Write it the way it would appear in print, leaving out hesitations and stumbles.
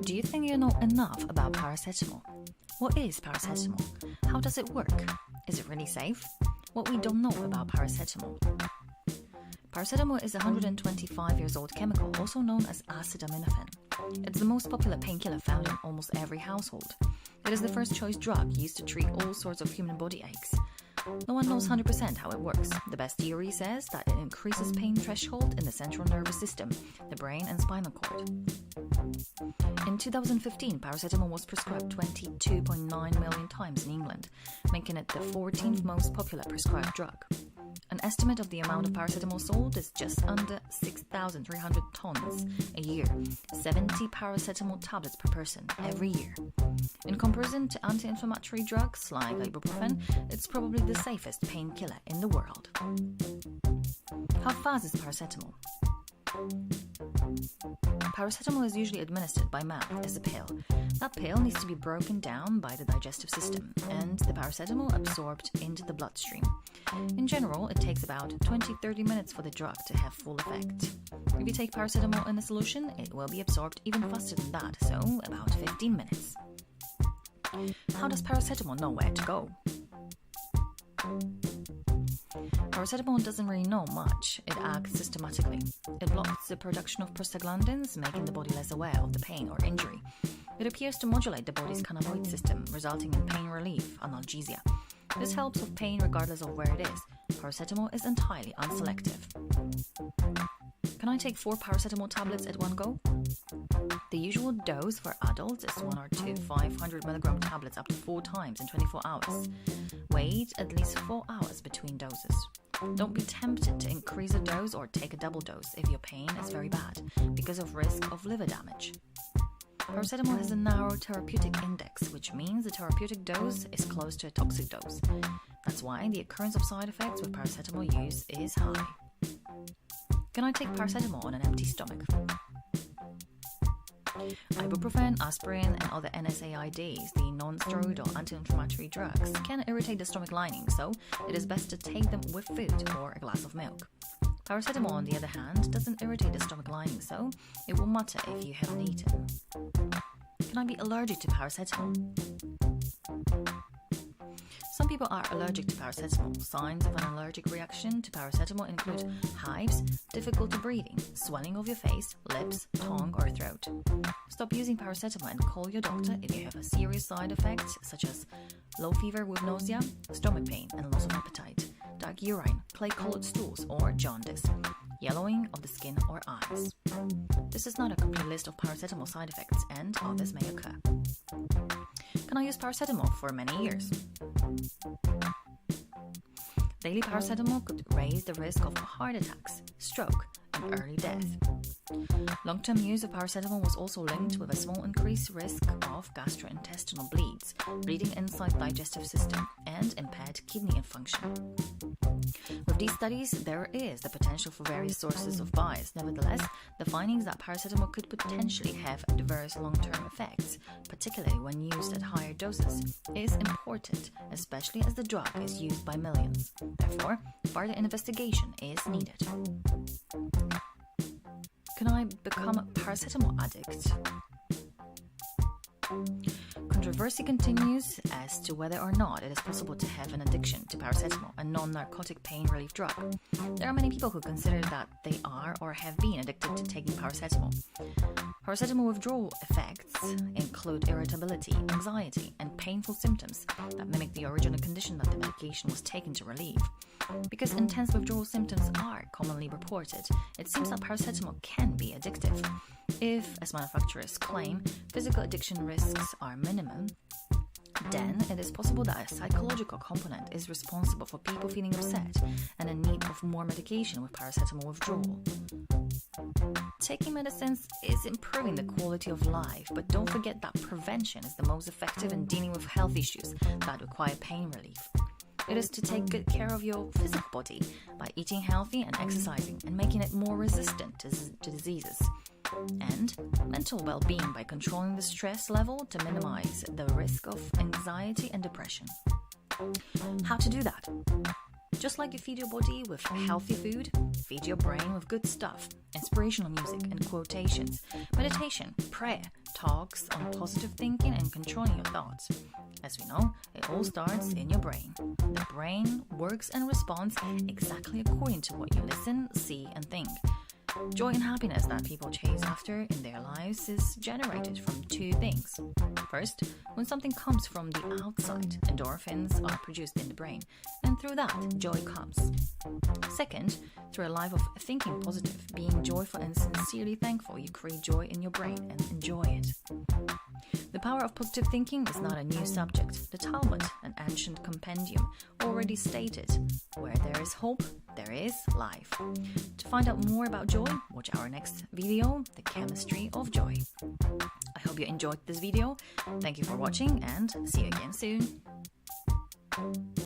Do you think you know enough about paracetamol? What is paracetamol? How does it work? Is it really safe? What we don't know about paracetamol. Paracetamol is a 125-year-old chemical, also known as acetaminophen. It's the most popular painkiller found in almost every household. It is the first choice drug used to treat all sorts of human body aches. No one knows 100% how it works. The best theory says that it increases pain threshold in the central nervous system, the brain and spinal cord. In 2015, paracetamol was prescribed 22.9 million times in England, making it the 14th most popular prescribed drug. An estimate of the amount of paracetamol sold is just under 6,300 tons a year, 70 paracetamol tablets per person every year. In comparison to anti-inflammatory drugs like ibuprofen, it's probably the safest painkiller in the world. How fast is paracetamol? Paracetamol is usually administered by mouth as a pill. That pill needs to be broken down by the digestive system and the paracetamol absorbed into the bloodstream. In general, it takes about 20-30 minutes for the drug to have full effect. If you take paracetamol in a solution, it will be absorbed even faster than that, so about 15 minutes. How does paracetamol know where to go? Paracetamol doesn't really know much. It acts systematically. It blocks the production of prostaglandins, making the body less aware of the pain or injury. It appears to modulate the body's cannabinoid system, resulting in pain relief, analgesia. This helps with pain regardless of where it is. Paracetamol is entirely unselective. Can I take 4 paracetamol tablets at one go? The usual dose for adults is 1 or 2 500mg tablets up to 4 times in 24 hours. Wait at least 4 hours between doses. Don't be tempted to increase a dose or take a double dose if your pain is very bad, because of risk of liver damage. Paracetamol has a narrow therapeutic index, which means the therapeutic dose is close to a toxic dose. That's why the occurrence of side effects with paracetamol use is high. Can I take paracetamol on an empty stomach? Ibuprofen, aspirin, and other NSAIDs, the non-steroidal anti-inflammatory drugs, can irritate the stomach lining, so it is best to take them with food or a glass of milk. Paracetamol, on the other hand, doesn't irritate the stomach lining, so it will matter if you haven't eaten. Can I be allergic to paracetamol? Some people are allergic to paracetamol. Signs of an allergic reaction to paracetamol include hives, difficulty breathing, swelling of your face, lips, tongue, or throat. Stop using paracetamol and call your doctor if you have a serious side effect such as low fever with nausea, stomach pain and loss of appetite, dark urine, clay-colored stools, or jaundice, yellowing of the skin or eyes. This is not a complete list of paracetamol side effects, and others may occur. Can I use paracetamol for many years? Daily paracetamol could raise the risk of heart attacks, stroke, and early death. Long-term use of paracetamol was also linked with a small increased risk of gastrointestinal bleeds, bleeding inside the digestive system, and impaired kidney function. With these studies, there is the potential for various sources of bias. Nevertheless, the findings that paracetamol could potentially have adverse long-term effects, particularly when used at higher doses, is important, especially as the drug is used by millions. Therefore, further investigation is needed. Can I become a paracetamol addict? Controversy continues as to whether or not it is possible to have an addiction to paracetamol, a non-narcotic pain relief drug. There are many people who consider that they are or have been addicted to taking paracetamol. Paracetamol withdrawal effects include irritability, anxiety, and painful symptoms that mimic the original condition that the medication was taken to relieve. Because intense withdrawal symptoms are commonly reported, it seems that paracetamol can be addictive. If, as manufacturers claim, physical addiction risks are minimum, then it is possible that a psychological component is responsible for people feeling upset and in need of more medication with paracetamol withdrawal. Taking medicines is improving the quality of life, but don't forget that prevention is the most effective in dealing with health issues that require pain relief. It is to take good care of your physical body by eating healthy and exercising and making it more resistant to diseases. And mental well-being by controlling the stress level to minimize the risk of anxiety and depression. How to do that? Just like you feed your body with healthy food, feed your brain with good stuff, inspirational music and quotations, meditation, prayer, talks on positive thinking and controlling your thoughts. As we know, it all starts in your brain. The brain works and responds exactly according to what you listen, see, and think. Joy and happiness that people chase after in their lives is generated from two things. First, when something comes from the outside, endorphins are produced in the brain, and through that, joy comes. Second, through a life of thinking positive, being joyful and sincerely thankful, you create joy in your brain and enjoy it. The power of positive thinking is not a new subject. The Talmud, an ancient compendium, already stated, where there is hope, there is life. To find out more about joy, watch our next video, The Chemistry of Joy. I hope you enjoyed this video. Thank you for watching and see you again soon.